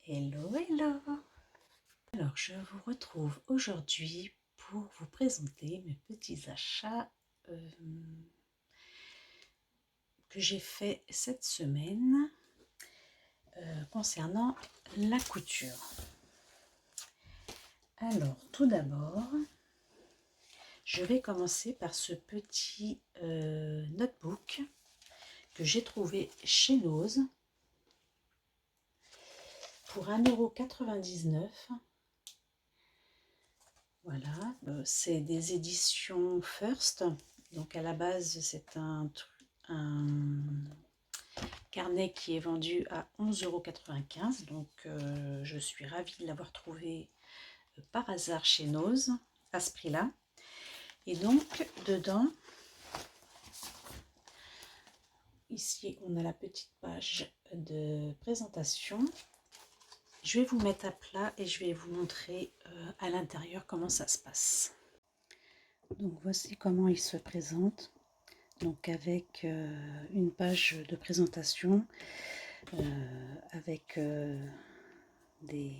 Hello, hello! Alors, je vous retrouve aujourd'hui pour vous présenter mes petits achats que j'ai fait cette semaine concernant la couture. Alors, tout d'abord, je vais commencer par ce petit notebook que j'ai trouvé chez Nose pour 1,99 €. Voilà, c'est des éditions First. Donc à la base, c'est un carnet qui est vendu à 11,95 €. Donc je suis ravie de l'avoir trouvé par hasard chez Nose à ce prix-là. Et donc dedans, ici on a la petite page de présentation. Je vais vous mettre à plat et je vais vous montrer à l'intérieur comment ça se passe. Donc voici comment il se présente. Donc avec une page de présentation, avec des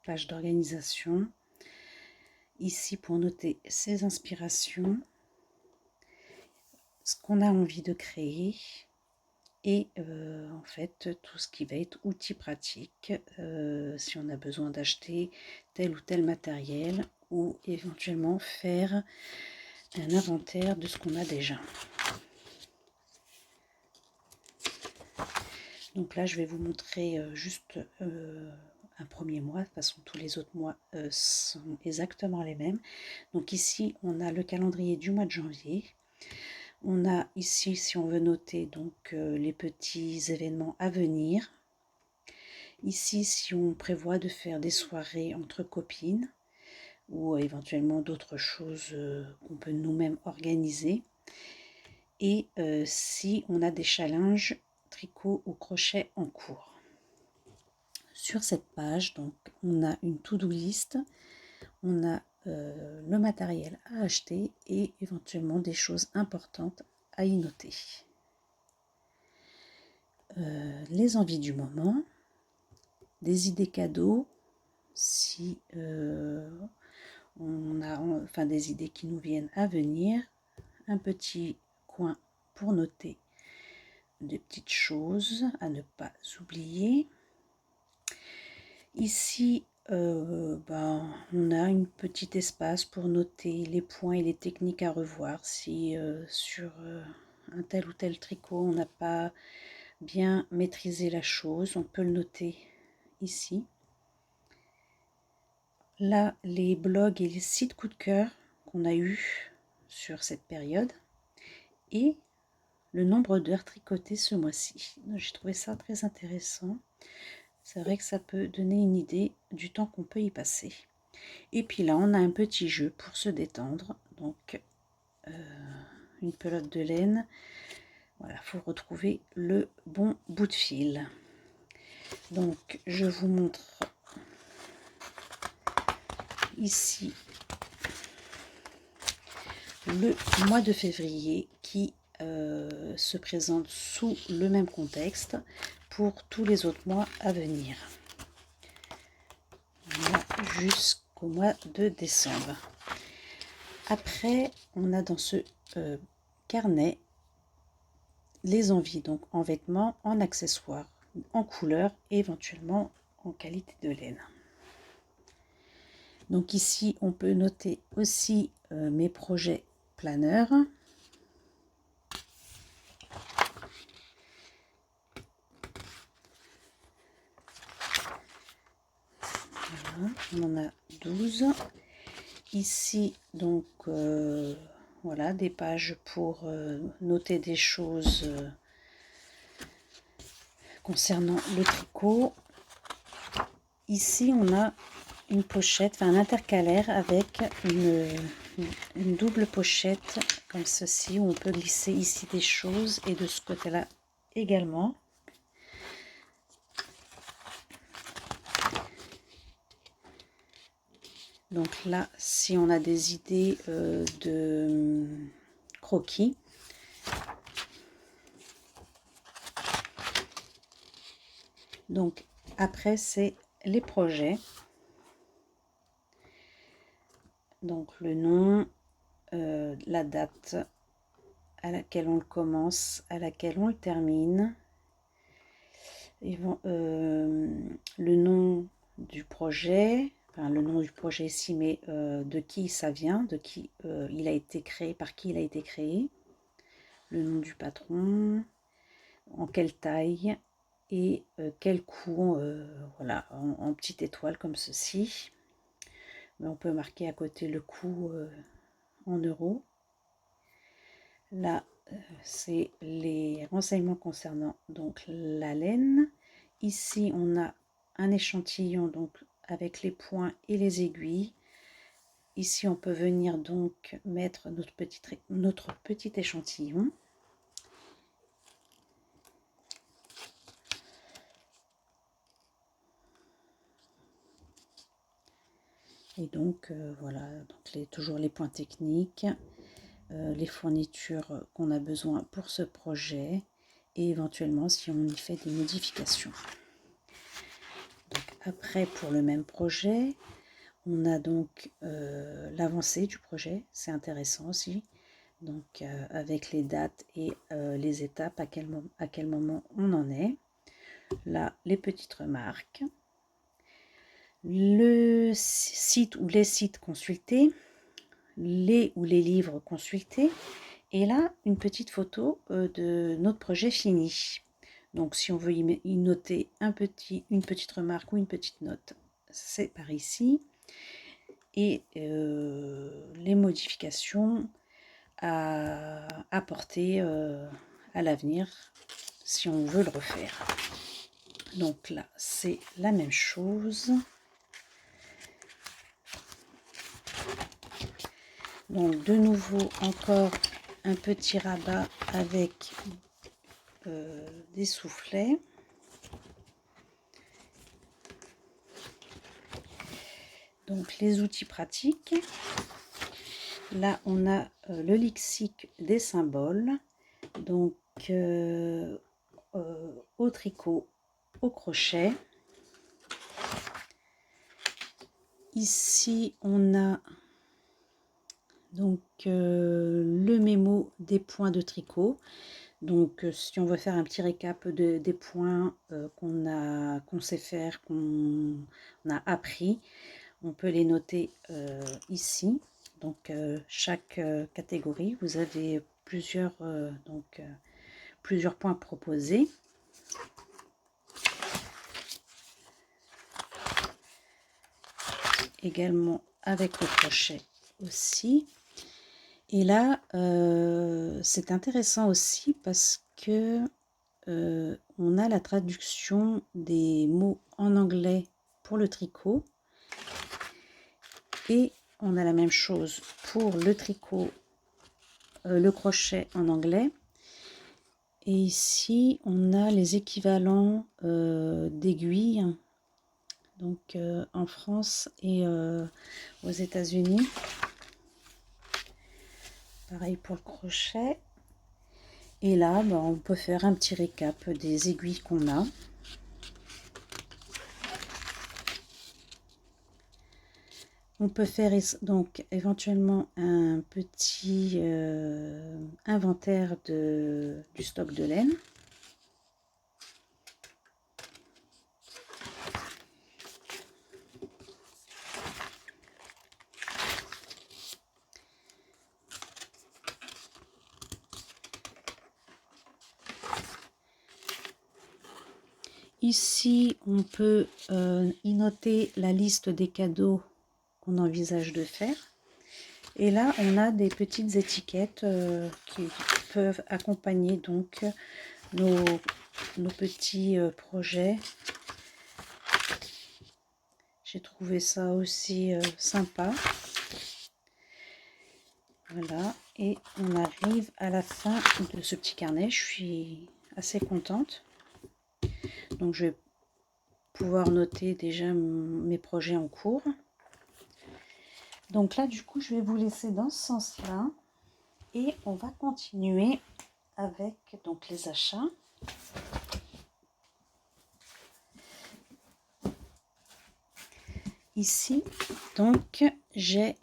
pages d'organisation. Ici pour noter ses inspirations, ce qu'on a envie de créer. Et en fait tout ce qui va être outils pratiques, si on a besoin d'acheter tel ou tel matériel ou éventuellement faire un inventaire de ce qu'on a déjà. Donc là je vais vous montrer juste un premier mois. De toute façon tous les autres mois sont exactement les mêmes. Donc ici on a le calendrier du mois de janvier. On a ici, si on veut noter, donc les petits événements à venir. Ici, si on prévoit de faire des soirées entre copines ou éventuellement d'autres choses qu'on peut nous-mêmes organiser. Et si on a des challenges tricot ou crochet en cours. Sur cette page, donc, on a une to-do list, on a le matériel à acheter et éventuellement des choses importantes à y noter. Les envies du moment, des idées cadeaux, si on a enfin des idées qui nous viennent à venir, un petit coin pour noter des petites choses à ne pas oublier. Ici on a un petit espace pour noter les points et les techniques à revoir. Si sur un tel ou tel tricot on n'a pas bien maîtrisé la chose, on peut le noter ici. Là, les blogs et les sites coup de cœur qu'on a eu sur cette période et le nombre d'heures tricotées ce mois-ci. J'ai trouvé ça très intéressant. C'est vrai que ça peut donner une idée du temps qu'on peut y passer. Et puis là, on a un petit jeu pour se détendre. Donc, une pelote de laine. Voilà, il faut retrouver le bon bout de fil. Donc, je vous montre ici le mois de février qui se présente sous le même contexte pour tous les autres mois à venir. Voilà, jusqu'au mois de décembre. Après, on a dans ce carnet les envies, donc en vêtements, en accessoires, en couleur et éventuellement en qualité de laine. Donc ici, on peut noter aussi mes projets planeurs. Voilà, on en a 12. Ici, donc, voilà, des pages pour noter des choses concernant le tricot. Ici, on a une pochette, enfin un intercalaire avec une double pochette comme ceci, où on peut glisser ici des choses et de ce côté-là également. Donc là, si on a des idées de croquis, donc après, c'est les projets. Donc le nom, la date à laquelle on le commence, à laquelle on le termine. Le nom du projet, enfin le nom du projet ici, mais de qui ça vient, de qui il a été créé, par qui il a été créé, le nom du patron, en quelle taille et quel coût, voilà, en petite étoile comme ceci. Mais on peut marquer à côté le coût en euros. Là, c'est les renseignements concernant donc la laine. Ici, on a un échantillon donc avec les points et les aiguilles. Ici, on peut venir donc mettre notre petit échantillon. Et donc, voilà, donc toujours les points techniques, les fournitures qu'on a besoin pour ce projet et éventuellement si on y fait des modifications. Donc, après, pour le même projet, on a donc l'avancée du projet, c'est intéressant aussi. Donc avec les dates et les étapes, à quel moment on en est. Là, les petites remarques. Le site ou les sites consultés, les ou les livres consultés. Et là, une petite photo de notre projet fini. Donc si on veut y noter une petite remarque ou une petite note, c'est par ici. Et les modifications à apporter à l'avenir si on veut le refaire. Donc là, c'est la même chose. Donc de nouveau, encore un petit rabat avec des soufflets. Donc les outils pratiques. Là, on a le lexique des symboles. Donc au tricot, au crochet. Ici, on a donc le mémo des points de tricot. Donc si on veut faire un petit récap des points qu'on sait faire, qu'on a appris, on peut les noter ici. Donc chaque catégorie, vous avez plusieurs points proposés. Également avec le crochet aussi. Et là, c'est intéressant aussi parce que on a la traduction des mots en anglais pour le tricot. Et on a la même chose pour le tricot, le crochet en anglais. Et ici, on a les équivalents d'aiguilles, donc en France et aux États-Unis. Pareil pour le crochet. Et là, on peut faire un petit récap des aiguilles qu'on a. On peut faire donc éventuellement un petit inventaire du stock de laine. Ici, on peut y noter la liste des cadeaux qu'on envisage de faire. Et là, on a des petites étiquettes qui peuvent accompagner donc nos petits projets. J'ai trouvé ça aussi sympa. Voilà, et on arrive à la fin de ce petit carnet. Je suis assez contente. Donc je vais pouvoir noter déjà mes projets en cours. Donc là, du coup, je vais vous laisser dans ce sens-là. Et on va continuer avec donc les achats. ici, donc, j'ai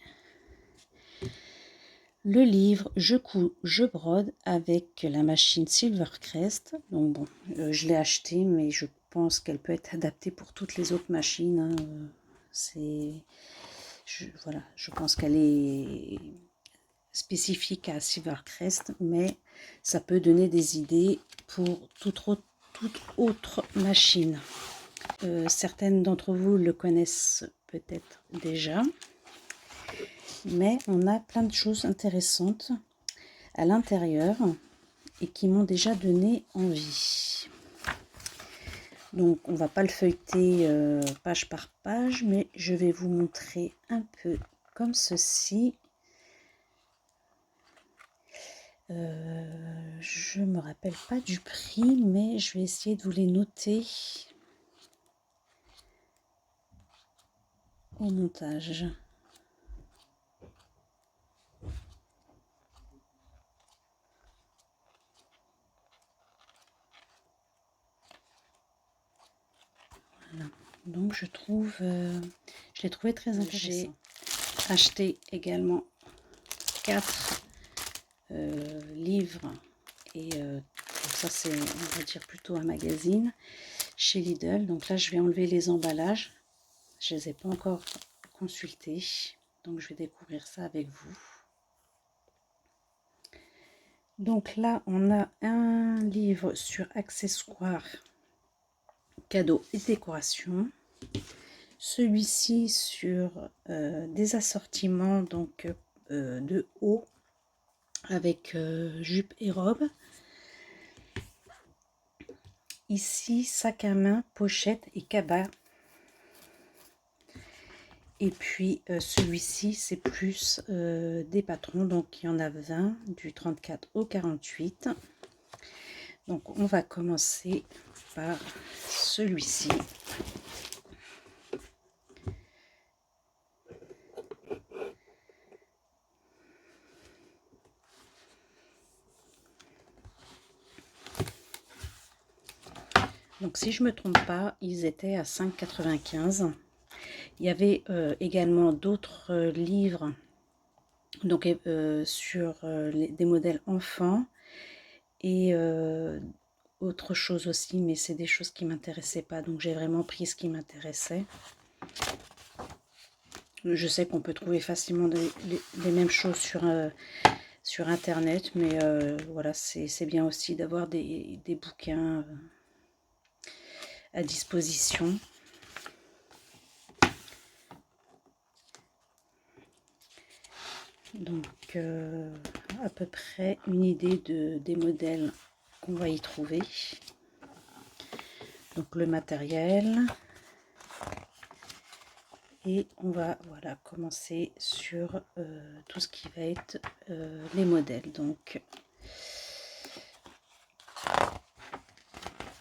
le livre Je couds, je brode avec la machine Silvercrest. Donc bon, je l'ai acheté, mais je pense qu'elle peut être adaptée pour toutes les autres machines. Hein. Voilà, je pense qu'elle est spécifique à Silvercrest, mais ça peut donner des idées pour toute autre machine. Certaines d'entre vous le connaissent peut-être déjà, mais on a plein de choses intéressantes à l'intérieur et qui m'ont déjà donné envie. Donc on va pas le feuilleter page par page, mais je vais vous montrer un peu comme ceci. Je me rappelle pas du prix, mais je vais essayer de vous les noter au montage. Voilà. Donc je l'ai trouvé très intéressant. J'ai acheté également 4 livres et ça c'est, on va dire, plutôt un magazine chez Lidl. Donc là je vais enlever les emballages, je les ai pas encore consultés, donc je vais découvrir ça avec vous. Donc là on a un livre sur accessoires, cadeaux et décorations, celui-ci sur des assortiments donc de haut avec jupe et robe. Ici, sac à main, pochette et cabas. Et puis celui-ci, c'est plus des patrons. Donc il y en a 20, du 34 au 48. Donc on va commencer par celui-ci. Donc si je me trompe pas, ils étaient à 5,95 €. Il y avait également d'autres livres donc sur des modèles enfants et autre chose aussi, mais c'est des choses qui m'intéressaient pas, donc j'ai vraiment pris ce qui m'intéressait. Je sais qu'on peut trouver facilement les mêmes choses sur internet, mais voilà, c'est bien aussi d'avoir des bouquins à disposition. Donc à peu près une idée des modèles qu'on va y trouver. Donc le matériel. Et on va voilà commencer sur tout ce qui va être les modèles. Donc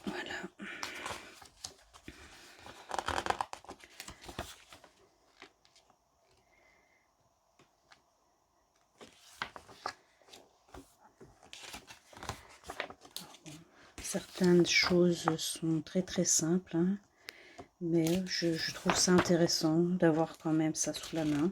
voilà. Certaines choses sont très simples, hein, mais je trouve ça intéressant d'avoir quand même ça sous la main.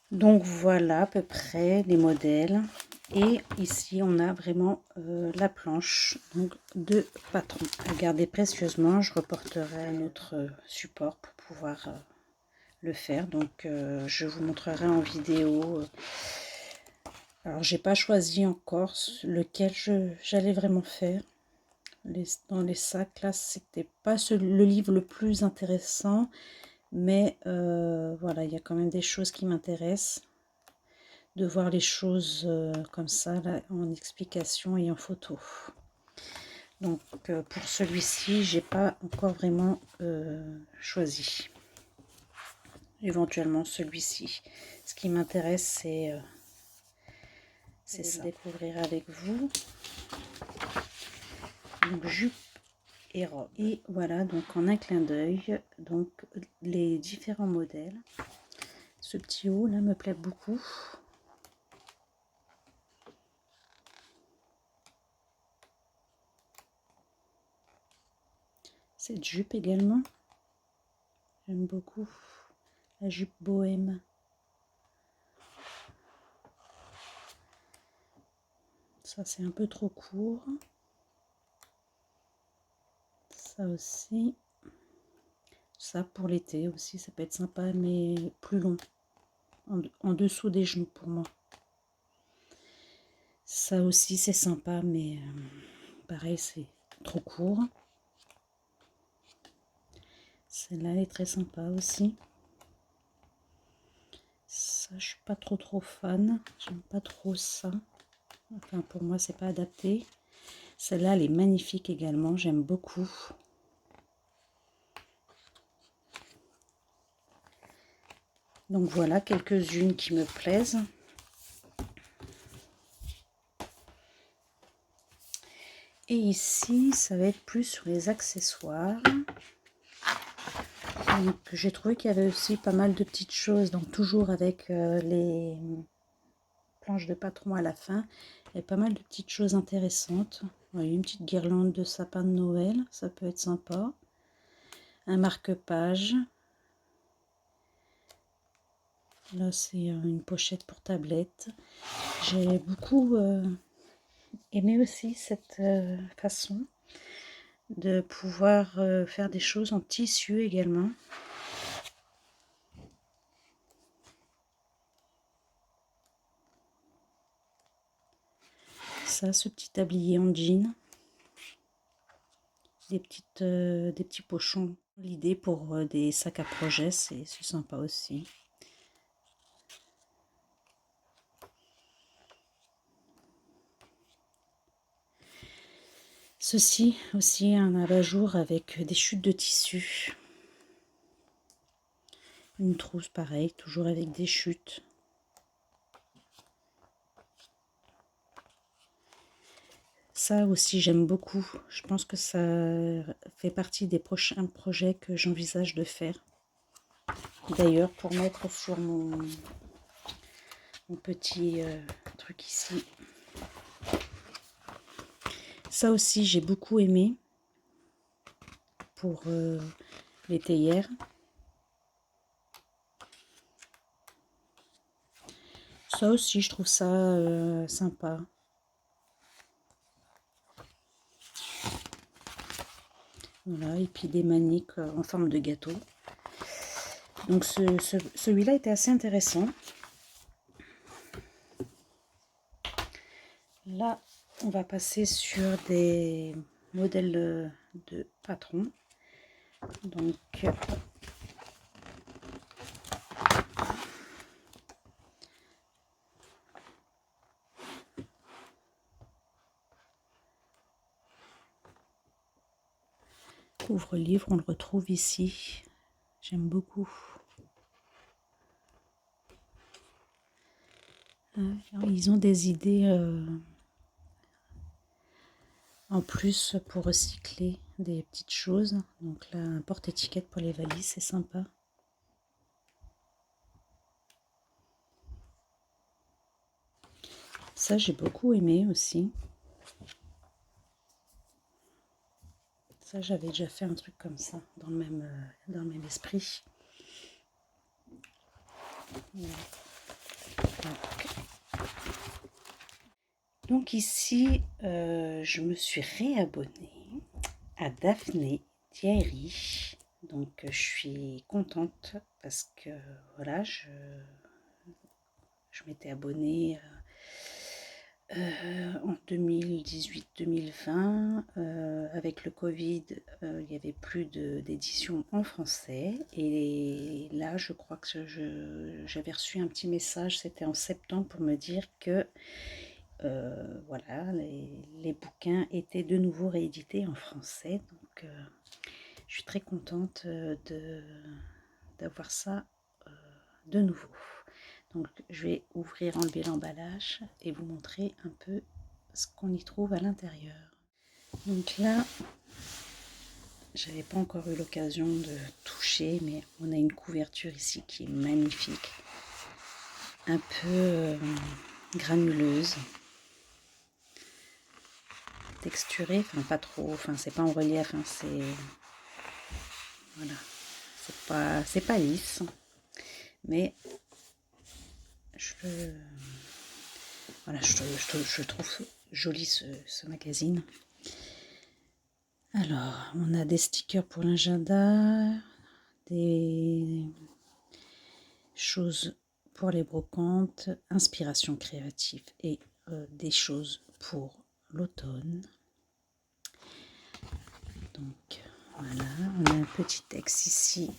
Donc voilà à peu près les modèles. Et ici on a vraiment la planche donc de patron à garder précieusement. Je reporterai un autre support pour pouvoir le faire. Donc je vous montrerai en vidéo. Alors j'ai pas choisi encore lequel j'allais vraiment faire. Dans les sacs là, c'était pas le livre le plus intéressant, mais voilà, il y a quand même des choses qui m'intéressent, de voir les choses comme ça là, en explication et en photo. Donc pour celui-ci, j'ai pas encore vraiment choisi. Éventuellement celui-ci. Ce qui m'intéresse, c'est c'est ça. Découvrir avec vous. Donc jupe et robe. Et voilà, donc en un clin d'œil, donc les différents modèles. Ce petit haut là me plaît beaucoup. Cette jupe également, j'aime beaucoup. La jupe bohème. Ça c'est un peu trop court. Ça aussi. Ça pour l'été aussi, ça peut être sympa, mais plus long. En dessous des genoux pour moi. Ça aussi c'est sympa, mais pareil c'est trop court. Celle-là elle est très sympa aussi. Ça je suis pas trop fan. J'aime pas trop ça. Enfin pour moi c'est pas adapté. Celle-là elle est magnifique également, j'aime beaucoup. Donc voilà quelques-unes qui me plaisent. Et ici, ça va être plus sur les accessoires. Donc j'ai trouvé qu'il y avait aussi pas mal de petites choses, donc toujours avec les planches de patron à la fin. Il y a pas mal de petites choses intéressantes. Voilà, une petite guirlande de sapin de Noël, ça peut être sympa. Un marque-page. Là, c'est une pochette pour tablette. J'ai beaucoup aimé aussi cette façon de pouvoir faire des choses en tissu également. Ça, ce petit tablier en jean. Des petits pochons. L'idée pour des sacs à projet, c'est sympa aussi. Ceci aussi, un abat-jour avec des chutes de tissu. Une trousse pareil, toujours avec des chutes. Ça aussi j'aime beaucoup. Je pense que ça fait partie des prochains projets que j'envisage de faire. D'ailleurs pour mettre sur mon petit truc ici. Ça aussi j'ai beaucoup aimé pour les théières. Ça aussi je trouve ça sympa. Voilà, et puis des maniques en forme de gâteau. Donc celui-là était assez intéressant. Là, on va passer sur des modèles de patron. Donc, couvre-livre, on le retrouve ici. J'aime beaucoup. Ils ont des idées en plus pour recycler des petites choses. Donc là, un porte-étiquette pour les valises, c'est sympa. Ça, j'ai beaucoup aimé aussi. Ça, j'avais déjà fait un truc comme ça, dans le même esprit. Donc ici, je me suis réabonnée à Daphné Diary. Donc je suis contente parce que voilà, je m'étais abonnée en 2018-2020. Avec le Covid, il n'y avait plus d'édition en français. Et là, je crois que j'avais reçu un petit message, c'était en septembre, pour me dire que voilà, les bouquins étaient de nouveau réédités en français. Donc, je suis très contente d'avoir ça de nouveau. Donc je vais enlever l'emballage et vous montrer un peu ce qu'on y trouve à l'intérieur. Donc là, j'avais pas encore eu l'occasion de toucher, mais on a une couverture ici qui est magnifique, un peu granuleuse, texturée, enfin pas trop, enfin c'est pas en relief, hein, c'est voilà, c'est pas lisse, mais voilà, je trouve joli ce magazine. Alors, on a des stickers pour l'agenda, des choses pour les brocantes, inspiration créative et des choses pour l'automne. Donc voilà, on a un petit texte ici.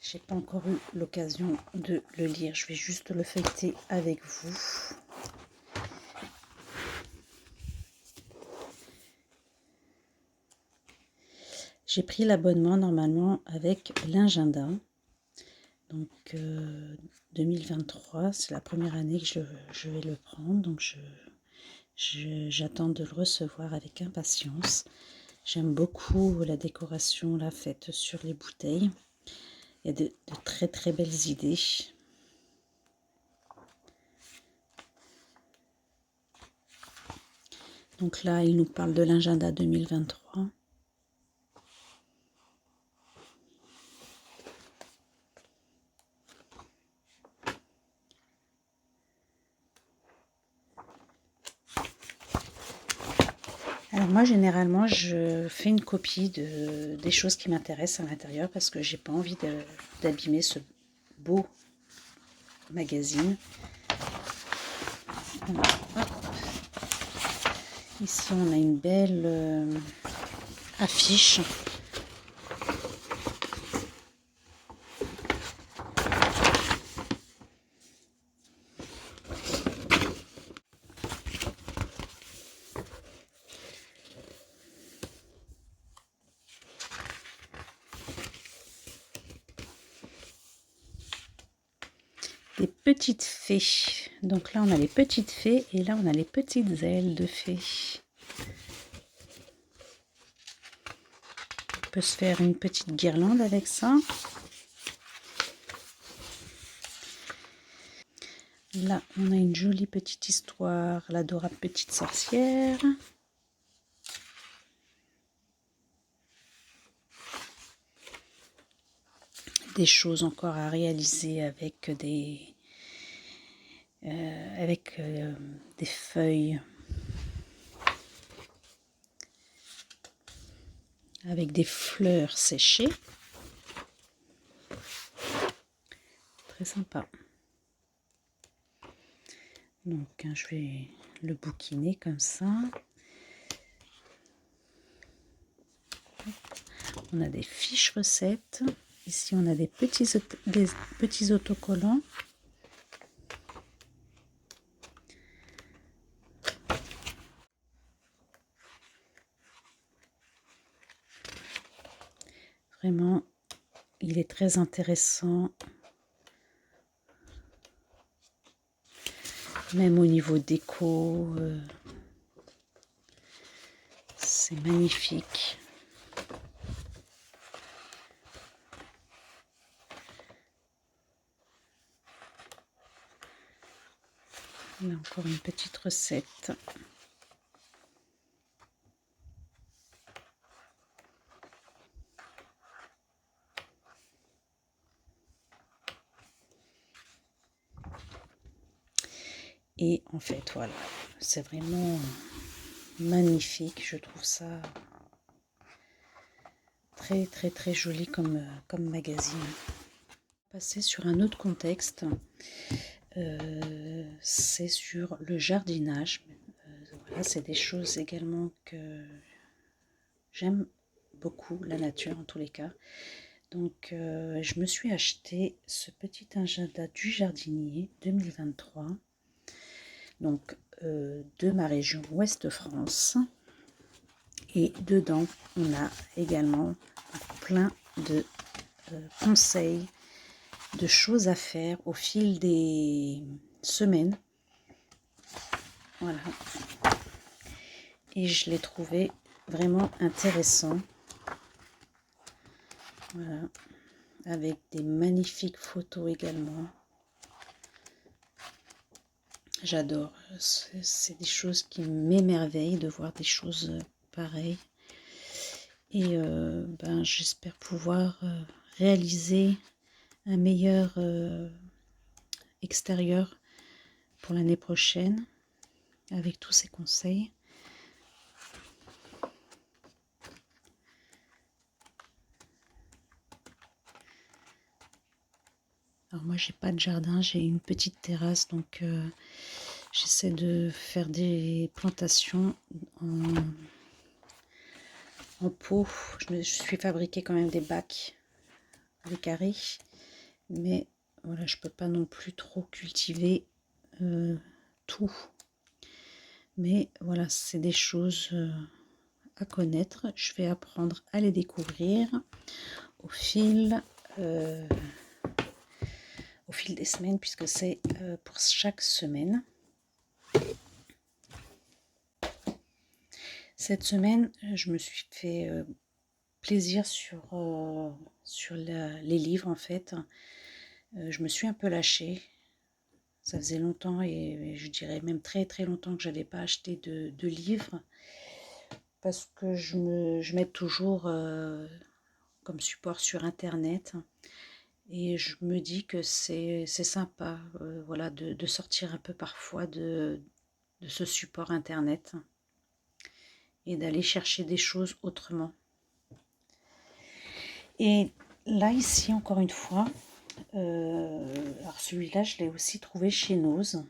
J'ai pas encore eu l'occasion de le lire, je vais juste le feuilleter avec vous. J'ai pris l'abonnement normalement avec l'agenda. Donc 2023, c'est la première année que je vais le prendre. Donc j'attends de le recevoir avec impatience. J'aime beaucoup la décoration là faite sur les bouteilles. Il y a de très très belles idées. Donc là, il nous parle de l'agenda 2023. Alors moi, généralement, je fais une copie des choses qui m'intéressent à l'intérieur parce que j'ai pas envie d'abîmer ce beau magazine. Alors, hop. Ici, on a une belle affiche. Des petites fées. Donc là, on a les petites fées et là, on a les petites ailes de fées. On peut se faire une petite guirlande avec ça. Là, on a une jolie petite histoire, l'adorable petite sorcière. Des choses encore à réaliser avec des feuilles, avec des fleurs séchées. Très sympa. Donc je vais le bouquiner comme ça. On a des fiches recettes. Ici, on a des petits autocollants. Vraiment, il est très intéressant. Même au niveau déco, c'est magnifique. On a encore une petite recette. Et en fait, voilà, c'est vraiment magnifique. Je trouve ça très très très joli comme magazine. Passer sur un autre contexte, c'est sur le jardinage. Voilà, c'est des choses également que j'aime beaucoup, la nature en tous les cas. Donc je me suis acheté ce petit agenda du jardinier 2023. Donc de ma région Ouest-France. Et dedans, on a également plein de conseils de choses à faire au fil des semaines. Voilà. Et je l'ai trouvé vraiment intéressant. Voilà. Avec des magnifiques photos également. J'adore. C'est des choses qui m'émerveillent de voir des choses pareilles. Et j'espère pouvoir réaliser un meilleur extérieur pour l'année prochaine avec tous ces conseils. Alors moi j'ai pas de jardin, j'ai une petite terrasse, donc j'essaie de faire des plantations en pot. Je suis fabriqué quand même des bacs, des carrés, mais voilà, je peux pas non plus trop cultiver tout. Mais voilà, c'est des choses à connaître. Je vais apprendre à les découvrir au fil des semaines, puisque c'est pour chaque semaine. Cette semaine, je me suis fait plaisir sur les livres en fait. Je me suis un peu lâchée. Ça faisait longtemps et je dirais même très très longtemps que je n'avais pas acheté de livres parce que je mets toujours comme support sur internet et je me dis que c'est sympa voilà, de sortir un peu parfois de ce support internet et d'aller chercher des choses autrement. Et là ici encore une fois, alors celui-là je l'ai aussi trouvé chez Nose,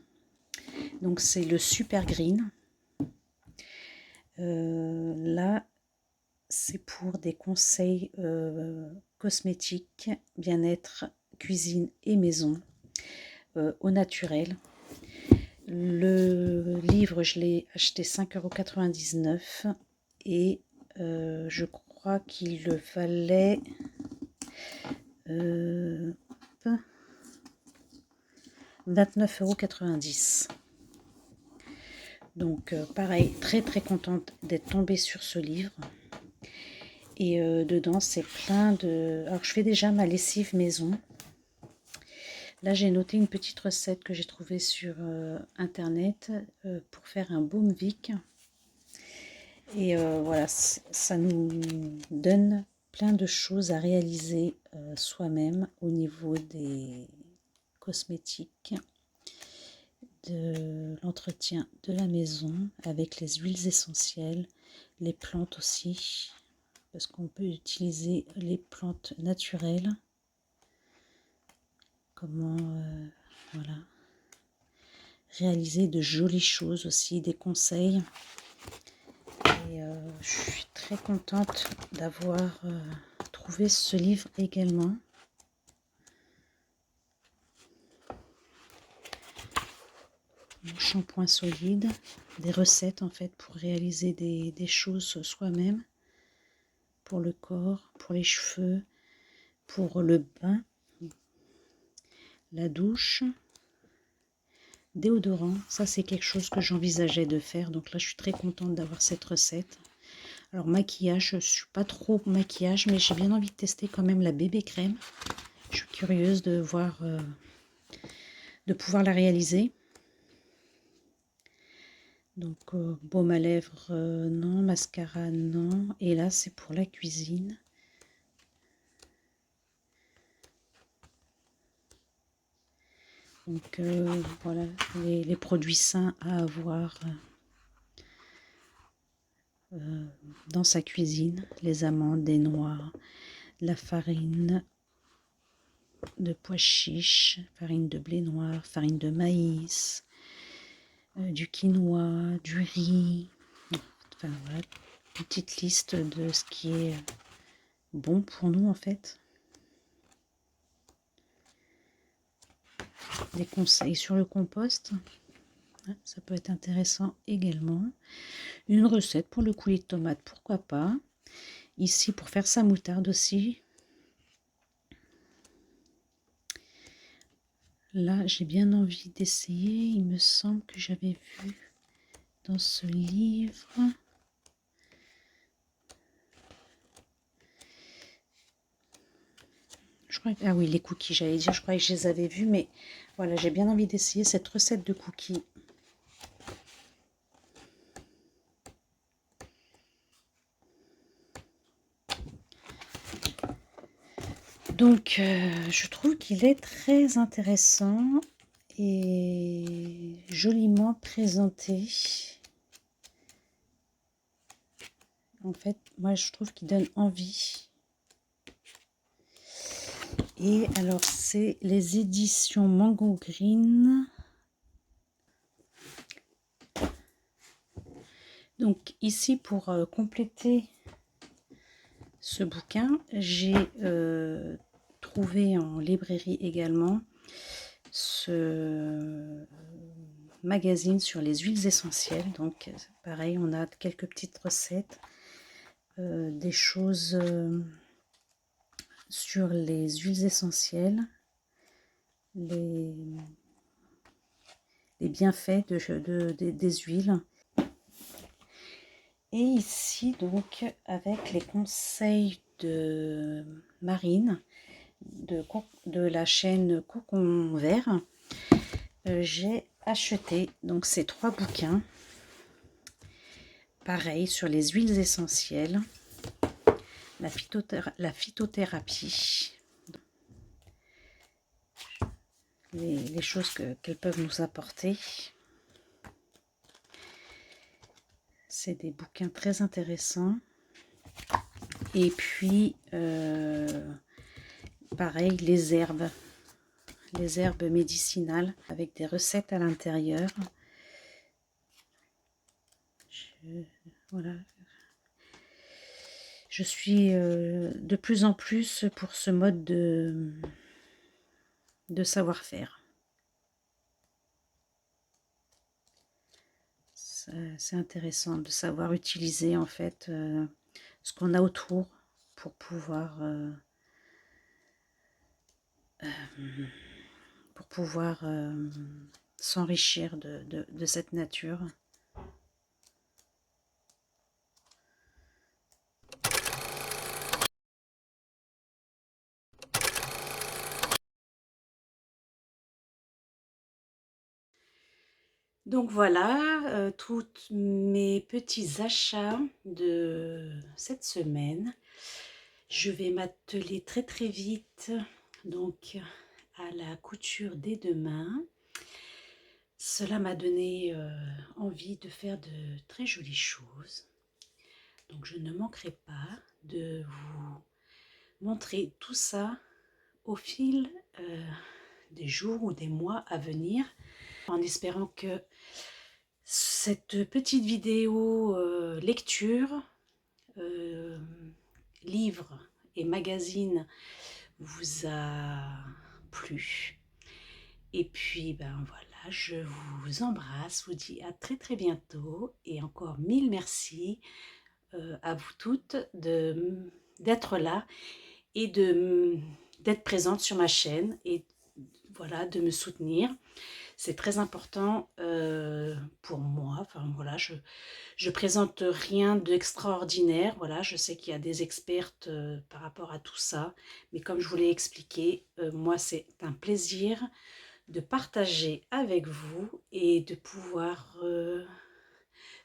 donc c'est le Super Green. Là c'est pour des conseils cosmétiques, bien-être, cuisine et maison au naturel. Le livre je l'ai acheté 5,99 € et je crois qu'il le valait 29,90 €. Donc pareil, très très contente d'être tombée sur ce livre. Et dedans c'est plein de... Alors je fais déjà ma lessive maison. Là j'ai noté une petite recette que j'ai trouvée sur internet pour faire un baume Vic. Et voilà, ça nous donne plein de choses à réaliser soi-même au niveau des cosmétiques, de l'entretien de la maison avec les huiles essentielles, les plantes aussi, parce qu'on peut utiliser les plantes naturelles. Comment voilà, réaliser de jolies choses aussi, des conseils. Et je suis très contente d'avoir trouvé ce livre également. Mon shampoing solide, des recettes en fait pour réaliser des choses soi-même, pour le corps, pour les cheveux, pour le bain, la douche, déodorant. Ça c'est quelque chose que j'envisageais de faire, donc là je suis très contente d'avoir cette recette. Alors maquillage, je ne suis pas trop maquillage, mais j'ai bien envie de tester quand même la bébé crème. Je suis curieuse de voir, de pouvoir la réaliser. Donc baume à lèvres, non, mascara, non. Et là c'est pour la cuisine. Donc voilà les produits sains à avoir dans sa cuisine. Les amandes, des noix, la farine de pois chiches, farine de blé noir, farine de maïs, du quinoa, du riz. Enfin voilà, une petite liste de ce qui est bon pour nous en fait. Des conseils sur le compost, ça peut être intéressant également. Une recette pour le coulis de tomate, pourquoi pas. Ici pour faire sa moutarde aussi. Là, j'ai bien envie d'essayer. Il me semble que j'avais vu dans ce livre. Je crois que... Ah oui, les cookies, j'allais dire, je croyais que je les avais vus, mais voilà, j'ai bien envie d'essayer cette recette de cookies. Donc, je trouve qu'il est très intéressant et joliment présenté. En fait, moi, je trouve qu'il donne envie. Et alors, c'est les éditions Mango Green. Donc, ici, pour compléter ce bouquin, j'ai trouvé en librairie également ce magazine sur les huiles essentielles. Donc, pareil, on a quelques petites recettes, des choses sur les huiles essentielles, les bienfaits des huiles. Et ici, donc, avec les conseils de Marine, de la chaîne Cocon Vert, j'ai acheté donc ces 3 bouquins, pareil, sur les huiles essentielles, la phytothérapie, les choses qu'elles peuvent nous apporter. C'est des bouquins très intéressants. Et puis, pareil, les herbes médicinales avec des recettes à l'intérieur. Voilà. Je suis de plus en plus pour ce mode de savoir-faire. C'est intéressant de savoir utiliser en fait ce qu'on a autour pour pouvoir s'enrichir de cette nature. Donc voilà, tous mes petits achats de cette semaine. Je vais m'atteler très très vite donc à la couture dès demain. Cela m'a donné envie de faire de très jolies choses. Donc je ne manquerai pas de vous montrer tout ça au fil des jours ou des mois à venir, en espérant que cette petite vidéo lecture, livre et magazine vous a plu. Et puis ben voilà, je vous embrasse, vous dis à très très bientôt et encore mille merci à vous toutes d'être là et d'être présente sur ma chaîne et voilà, de me soutenir. C'est très important pour moi. Enfin voilà, je présente rien d'extraordinaire. Voilà, je sais qu'il y a des expertes par rapport à tout ça, mais comme je vous l'ai expliqué, moi c'est un plaisir de partager avec vous et de pouvoir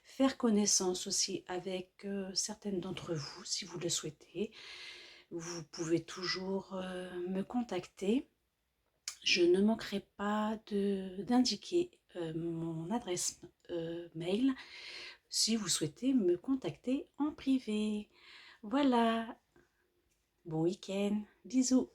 faire connaissance aussi avec certaines d'entre vous si vous le souhaitez. Vous pouvez toujours me contacter. Je ne manquerai pas d'indiquer mon adresse mail si vous souhaitez me contacter en privé. Voilà, bon week-end, bisous.